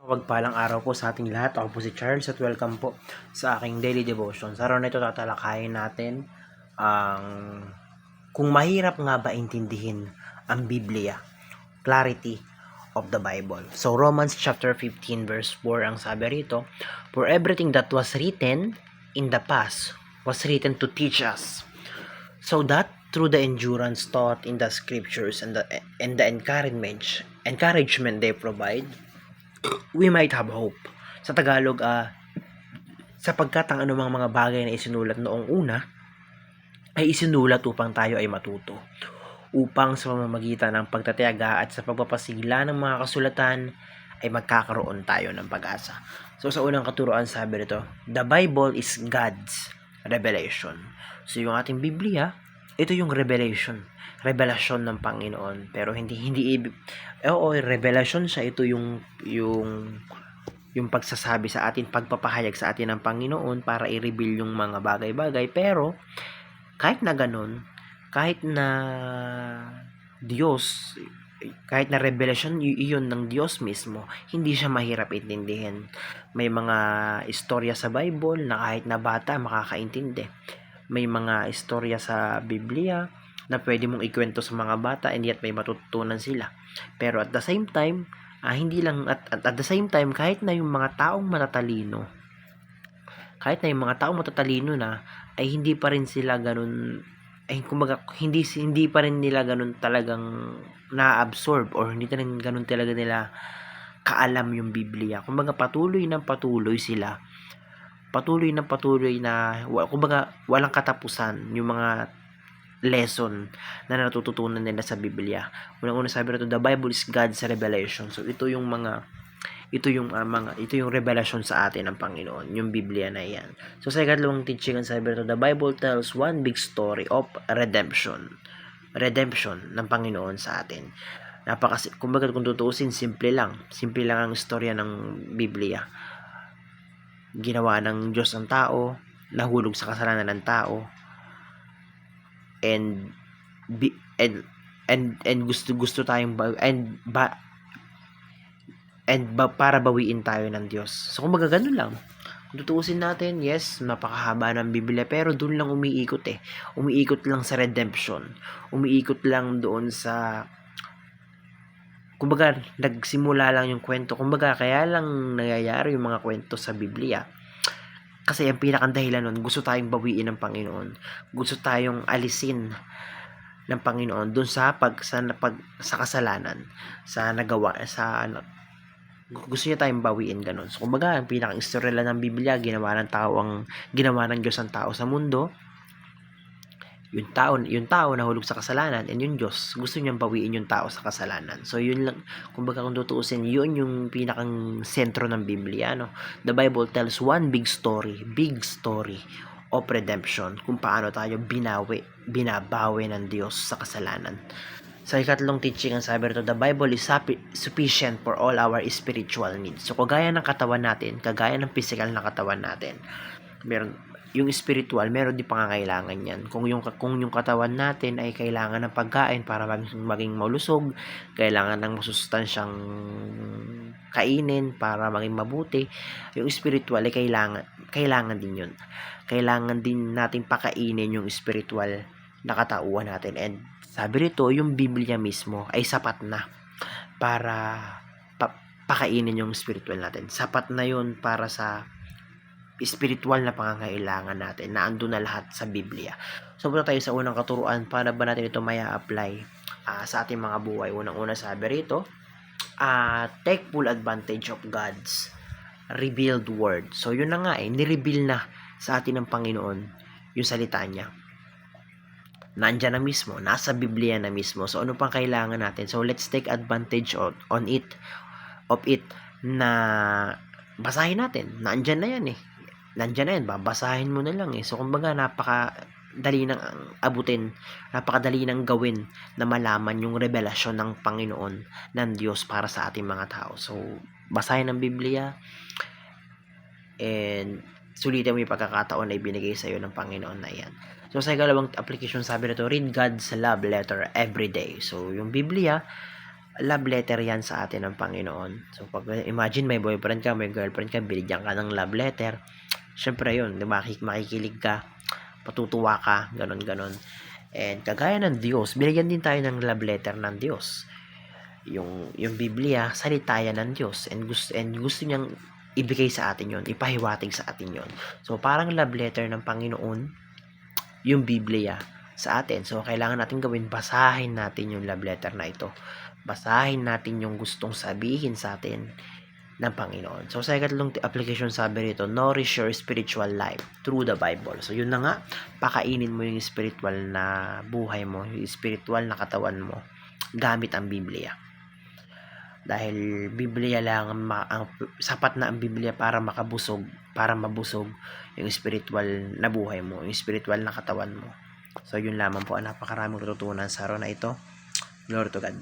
Mapagpalang araw po sa ating lahat. Ako po si Charles at welcome po sa aking daily devotion. Sa araw na ito tatalakayin natin ang kung mahirap nga ba intindihin ang Biblia, clarity of the Bible. So Romans chapter 15 verse 4 ang sabi rito, "For everything that was written in the past was written to teach us, so that through the endurance taught in the scriptures and the encouragement they provide, we might have hope." Sa Tagalog, sapagkat ang anumang mga bagay na isinulat noong una ay isinulat upang tayo ay matuto, upang sa pamamagitan ng pagtatiyaga at sa pagpapasigla ng mga kasulatan ay magkakaroon tayo ng pag-asa. So sa unang katuruan sabi nito, the Bible is God's revelation. So yung ating Biblia, ito yung revelasyon ng Panginoon. Pero hindi revelation siya, ito yung pagsasabi sa atin, pagpapahayag sa atin ng Panginoon para i-reveal yung mga bagay-bagay. Pero kahit na ganun, kahit na Diyos, kahit na revelation iyon ng Diyos mismo, hindi siya mahirap intindihin. May mga istorya sa Bible na kahit na bata makakaintindi. May mga istorya sa Biblia na pwede mong ikwento sa mga bata and yet may matututunan sila. Pero at the same time, at the same time, kahit na yung mga taong matatalino, na ay hindi pa rin sila ganun, kumbaga hindi pa rin nila ganun talagang na-absorb, or hindi rin ganun talaga nila kaalam yung Biblia. Kumbaga patuloy sila, kumbaga walang katapusan yung mga lesson na natututunan nila sa Biblia. Unang-una sabi rito, the Bible is God's revelation. So ito yung revelation sa atin ng Panginoon, yung Biblia na iyan. So sa ikatlawang teaching ang sabi rito, the Bible tells one big story of redemption ng Panginoon sa atin. Kumbaga kung tutuusin, simple lang ang istorya ng Biblia. Ginawa ng Diyos ang tao, nahulog sa kasalanan ng tao, and gusto tayong para bawiin tayo ng Diyos. So kumbaga ganun lang. Kung tutuusin natin, yes, napakahaba ng Biblia, pero doon lang umiikot Umiikot lang sa redemption. Umiikot lang doon sa, kumbaga nagsimula lang yung kwento. Kumbaga kaya lang nangyayari yung mga kwento sa Biblia. Kasi ang pinakadahilan nun, gusto tayong bawiin ng Panginoon. Gusto tayong alisin ng Panginoon doon sa kasalanan, gusto niya tayong bawiin, ganun. So kumbaga ang pinaka-istorya ng Biblia, ginawa ng Diyos ang tao sa mundo. Yung tao nahulog sa kasalanan, and yung Diyos gusto niyang bawiin yung tao sa kasalanan. So yun lang, kumbaga kung tutuusin, yun yung pinakang sentro ng Biblia, no? The Bible tells one big story of redemption, kung paano tayo binabawi ng Diyos sa kasalanan. Sa ikatlong teaching ang sabi rito, the Bible is sufficient for all our spiritual needs. So kagaya ng katawan natin, kagaya ng physical na katawan natin, meron yung spiritual, meron din pangangailangan yan. Kung yung katawan natin ay kailangan ng pagkain para maging malusog, kailangan ng masustansyang kainin para maging mabuti, yung spiritual ay kailangan din yun. Kailangan din natin pakainin yung spiritual na katauhan natin. And sabi rito, yung Biblia mismo ay sapat na para pakainin yung spiritual natin. Sapat na yun para sa spiritual na pangangailangan natin, na andun na lahat sa Biblia. So punta tayo sa unang katuruan, paano ba natin ito maya-apply sa ating mga buhay. Unang-una sabi rito, take full advantage of God's revealed word. So yun na nga, ni-reveal na sa atin ng Panginoon yung salita niya. Nandiyan na mismo, nasa Biblia na mismo. So ano pang kailangan natin? So let's take advantage of it na basahin natin. Nandiyan na yan babasahin mo na lang So kumbaga napakadali nang abutin, napakadali nang gawin na malaman yung revelasyon ng Panginoon, ng Diyos para sa ating mga tao. So basahin ang Biblia and sulitin mo yung pagkakataon na ibinigay sa iyo ng Panginoon na yan. So sa ikalawang application sabi nito, read God's love letter every day. So yung Biblia, love letter yan sa atin ng Panginoon. So, pag imagine may boyfriend ka, may girlfriend ka, binigyan ka ng love letter, syempre yun, makikilig ka, patutuwa ka, ganon. And kagaya ng Diyos, binigyan din tayo ng love letter ng Diyos. Yung Biblia, salita yan ng Diyos, and gusto niyang ibigay sa atin yon, ipahiwatig sa atin yon. So, parang love letter ng Panginoon, yung Biblia sa atin. So, kailangan natin gawin, basahin natin yung love letter na ito. Basahin natin yung gustong sabihin sa atin ng Panginoon. So, sa ikatlong application sabi rito, nourish your spiritual life through the Bible. So, yun na nga, pakainin mo yung spiritual na buhay mo, yung spiritual na katawan mo, gamit ang Biblia. Dahil Biblia lang ang sapat na ang Biblia para mabusog yung spiritual na buhay mo, yung spiritual na katawan mo. So, yun lamang po ang napakaraming tututunan sa araw na ito. Glory to God.